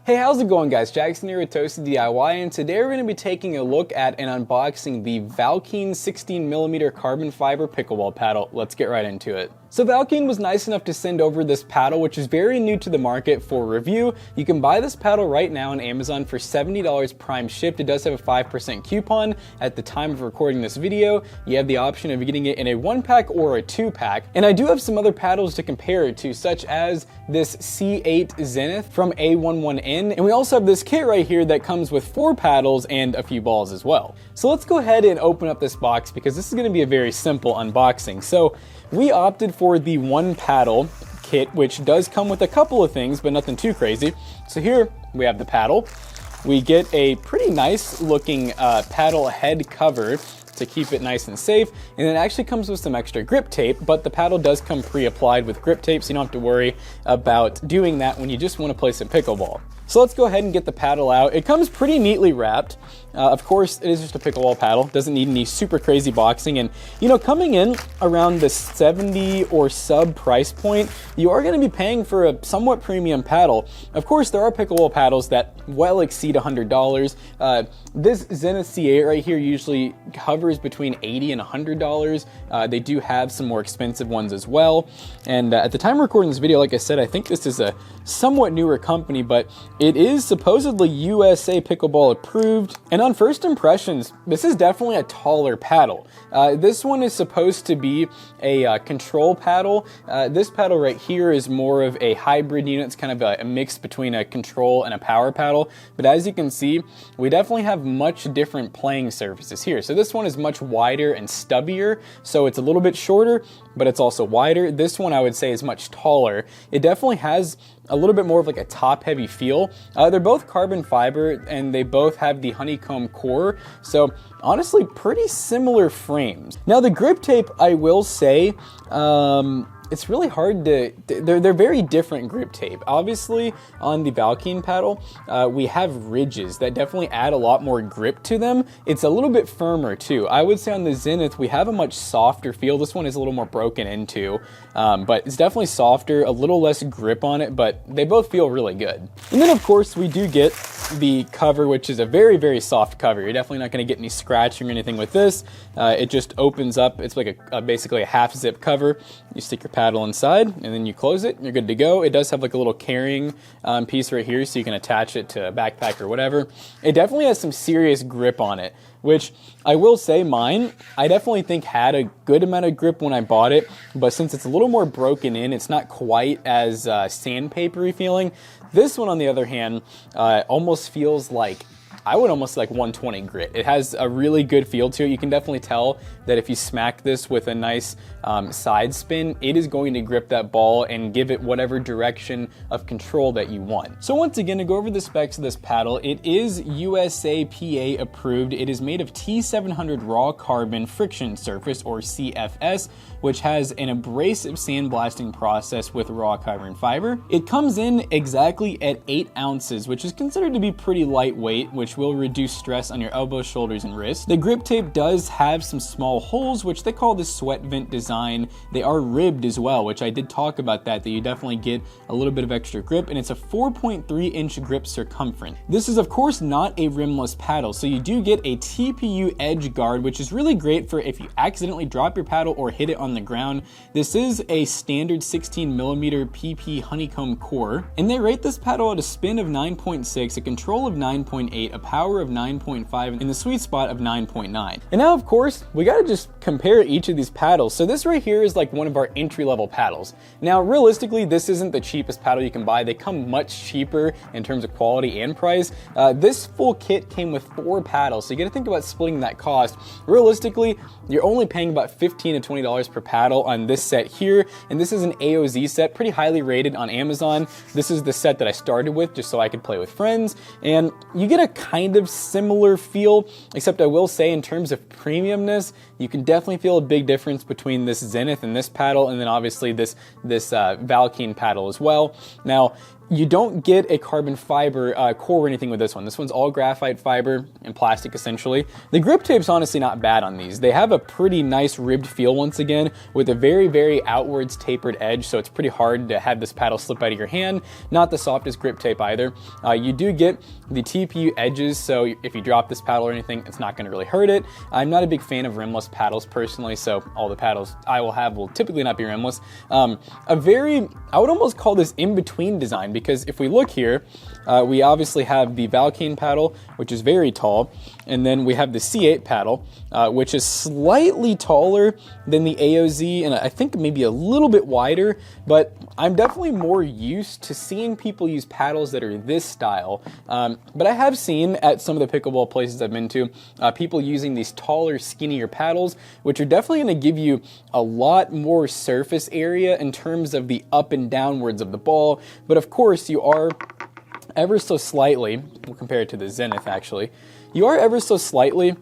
Hey, how's it going, guys? Jackson here with Toasted DIY, and today we're going to be taking a look at and unboxing the Va1kene 16mm carbon fiber pickleball paddle. Let's get right into it. So Va1kene was nice enough to send over this paddle, which is very new to the market, for review. You can buy this paddle right now on Amazon for $70 prime shipped. It does have a 5% coupon. At the time of recording this video, you have the option of getting it in a 1-pack or a 2-pack. And I do have some other paddles to compare it to, such as this C8 Zenith from Va1kene. And we also have this kit right here that comes with 4 paddles and a few balls as well. So let's go ahead and open up this box because this is going to be a very simple unboxing. So we opted for the 1 paddle kit, which does come with a couple of things, but nothing too crazy. So here we have the paddle. We get a pretty nice looking paddle head cover to keep it nice and safe, and it actually comes with some extra grip tape, but the paddle does come pre-applied with grip tape, so you don't have to worry about doing that when you just want to play some pickleball. So let's go ahead and get the paddle out. It comes pretty neatly wrapped. Of course, it is just a pickleball paddle. Doesn't need any super crazy boxing. And, you know, coming in around the 70 or sub price point, you are going to be paying for a somewhat premium paddle. Of course, there are pickleball paddles that well exceed $100. This Zenith C8 right here usually hovers between $80 and $100. They do have some more expensive ones as well. And at the time of recording this video, like I said, I think this is a somewhat newer company, but it is supposedly USA Pickleball approved. And on first impressions, this is definitely a taller paddle. This one is supposed to be a control paddle. This paddle right here is more of a hybrid unit. It's kind of a mix between a control and a power paddle. But as you can see, we definitely have much different playing surfaces here. So this one is much wider and stubbier. So it's a little bit shorter, but it's also wider. This one I would say is much taller. It definitely has a little bit more of like a top-heavy feel. They're both carbon fiber and they both have the honeycomb core. So honestly, pretty similar frames. Now the grip tape, I will say, it's really hard to, they're very different grip tape. Obviously, on the Va1kene paddle, we have ridges that definitely add a lot more grip to them. It's a little bit firmer too. I would say on the Zenith, we have a much softer feel. This one is a little more broken into, but it's definitely softer, a little less grip on it, but they both feel really good. And then of course, we do get the cover, which is a very, very soft cover. You're definitely not gonna get any scratching or anything with this. It just opens up. It's like basically a half zip cover. You stick your paddle inside and then you close it and you're good to go. It does have like a little carrying piece right here so you can attach it to a backpack or whatever. It definitely has some serious grip on it, which I will say mine, I definitely think had a good amount of grip when I bought it, but since it's a little more broken in, it's not quite as sandpapery feeling. This one, on the other hand, almost feels like, I would almost like 120 grit. It has a really good feel to it. You can definitely tell that if you smack this with a nice side spin, it is going to grip that ball and give it whatever direction of control that you want. So once again, to go over the specs of this paddle, it is USAPA approved. It is made of T700 raw carbon friction surface, or CFS, which has an abrasive sandblasting process with raw carbon fiber. It comes in exactly at 8 ounces, which is considered to be pretty lightweight, which will reduce stress on your elbows, shoulders, and wrists. The grip tape does have some small holes, which they call the sweat vent design. They are ribbed as well, which I did talk about that you definitely get a little bit of extra grip, and it's a 4.3-inch grip circumference. This is of course not a rimless paddle, so you do get a TPU edge guard, which is really great for if you accidentally drop your paddle or hit it on the ground. This is a standard 16mm PP honeycomb core, and they rate this paddle at a spin of 9.6, a control of 9.8, a power of 9.5, and the sweet spot of 9.9. And now of course, we gotta just compare each of these paddles. So this right here is like one of our entry-level paddles. Now realistically, this isn't the cheapest paddle you can buy. They come much cheaper in terms of quality and price. This full kit came with 4 paddles, so you gotta think about splitting that cost. Realistically, you're only paying about $15 to $20 per paddle on this set here, and this is an AOZ set, pretty highly rated on Amazon. This is the set that I started with just so I could play with friends, and you get a kind of similar feel, except I will say in terms of premiumness, you can definitely feel a big difference between this Zenith and this paddle, and then obviously this Va1kene paddle as well. Now, You don't get a carbon fiber core or anything with this one. This one's all graphite fiber and plastic essentially. The grip tape's honestly not bad on these. They have a pretty nice ribbed feel once again with a very, very outwards tapered edge, so it's pretty hard to have this paddle slip out of your hand. Not the softest grip tape either. You do get the TPU edges, so if you drop this paddle or anything, it's not gonna really hurt it. I'm not a big fan of rimless paddles personally, so all the paddles I will have will typically not be rimless. I would almost call this in-between design, because if we look here, we obviously have the Va1kene paddle, which is very tall, and then we have the C8 paddle, which is slightly taller than the AOZ, and I think maybe a little bit wider, but I'm definitely more used to seeing people use paddles that are this style. But I have seen at some of the pickleball places I've been to, people using these taller, skinnier paddles, which are definitely gonna give you a lot more surface area in terms of the up and downwards of the ball. But of course, you are ever so slightly, we'll compare it to the Zenith actually, you are ever so slightly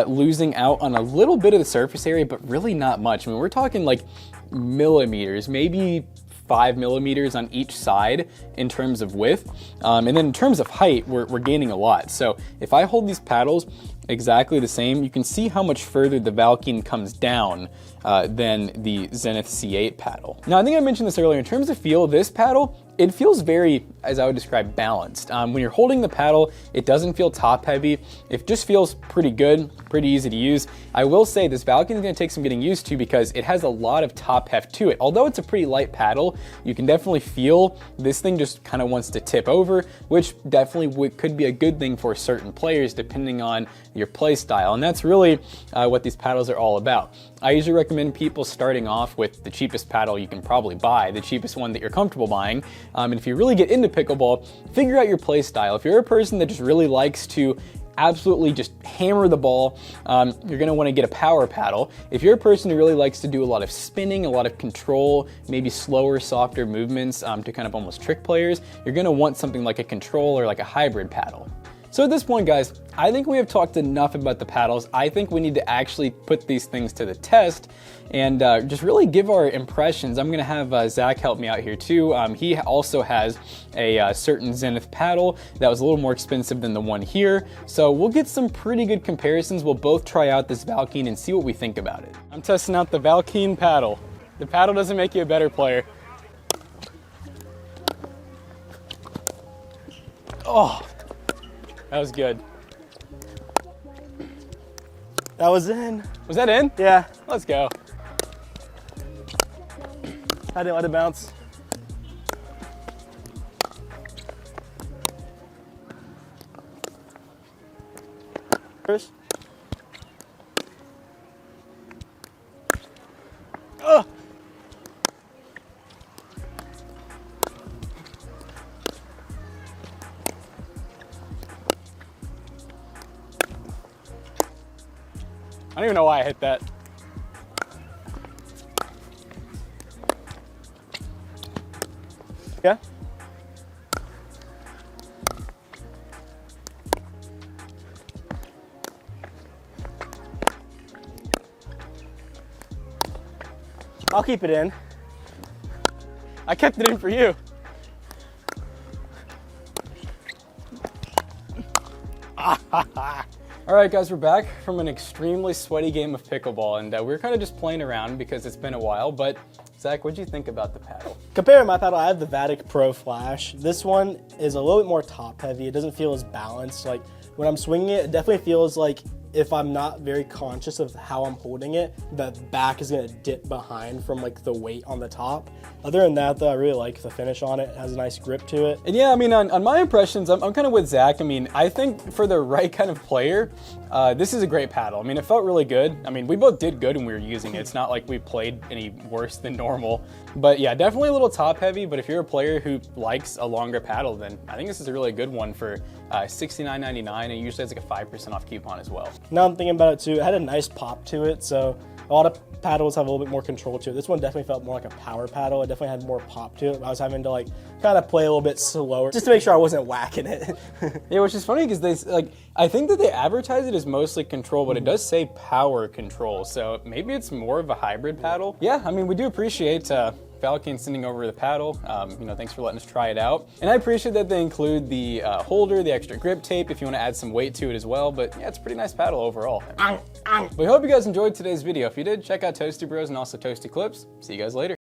losing out on a little bit of the surface area, but really not much. I mean, we're talking like millimeters, maybe 5 millimeters on each side in terms of width. And then in terms of height, we're gaining a lot. So if I hold these paddles exactly the same, you can see how much further the Va1kene comes down than the Zenith C8 paddle. Now, I think I mentioned this earlier, in terms of feel, this paddle, it feels very, as I would describe, balanced. When you're holding the paddle, it doesn't feel top heavy. It just feels pretty good, pretty easy to use. I will say this Va1kene is gonna take some getting used to because it has a lot of top heft to it. Although it's a pretty light paddle, you can definitely feel this thing just kind of wants to tip over, which definitely could be a good thing for certain players depending on your play style. And that's really what these paddles are all about. I usually recommend people starting off with the cheapest paddle you can probably buy, the cheapest one that you're comfortable buying. And if you really get into pickleball, figure out your play style. If you're a person that just really likes to absolutely just hammer the ball, you're gonna wanna get a power paddle. If you're a person who really likes to do a lot of spinning, a lot of control, maybe slower, softer movements to kind of almost trick players, you're gonna want something like a control or like a hybrid paddle. So at this point, guys, I think we have talked enough about the paddles. I think we need to actually put these things to the test and just really give our impressions. I'm gonna have Zach help me out here too. He also has a certain Zenith paddle that was a little more expensive than the one here. So we'll get some pretty good comparisons. We'll both try out this Va1kene and see what we think about it. I'm testing out the Va1kene paddle. The paddle doesn't make you a better player. Oh. That was good. That was in. Was that in? Yeah. Let's go. I didn't let it bounce. Chris? Oh! I don't even know why I hit that. Yeah? I'll keep it in. I kept it in for you. All right, guys, we're back from an extremely sweaty game of pickleball, and we're kind of just playing around because it's been a while, but Zach, what'd you think about the paddle? Compared to my paddle, I have the Va1kene Pro Flash. This one is a little bit more top heavy. It doesn't feel as balanced. Like when I'm swinging it, it definitely feels like if I'm not very conscious of how I'm holding it, the back is gonna dip behind from like the weight on the top. Other than that though, I really like the finish on it. It has a nice grip to it. And yeah, I mean, on my impressions, I'm kind of with Zach. I mean, I think for the right kind of player, this is a great paddle. I mean, it felt really good. I mean, we both did good when we were using it. It's not like we played any worse than normal. But yeah, definitely a little top heavy, but if you're a player who likes a longer paddle, then I think this is a really good one for $69.99. It usually has like a 5% off coupon as well. Now I'm thinking about it too, it had a nice pop to it, so a lot of paddles have a little bit more control to it. This one definitely felt more like a power paddle. It definitely had more pop to it. I was having to like kind of play a little bit slower just to make sure I wasn't whacking it. Yeah, which is funny because they like, I think that they advertise it as mostly control, but it does say power control, so maybe it's more of a hybrid paddle. Yeah, I mean, we do appreciate Va1kene sending over the paddle. You know, thanks for letting us try it out. And I appreciate that they include the holder, the extra grip tape if you want to add some weight to it as well. But yeah, it's a pretty nice paddle overall. We hope you guys enjoyed today's video. If you did, check out Toasty Bros and also Toasty Clips. See you guys later.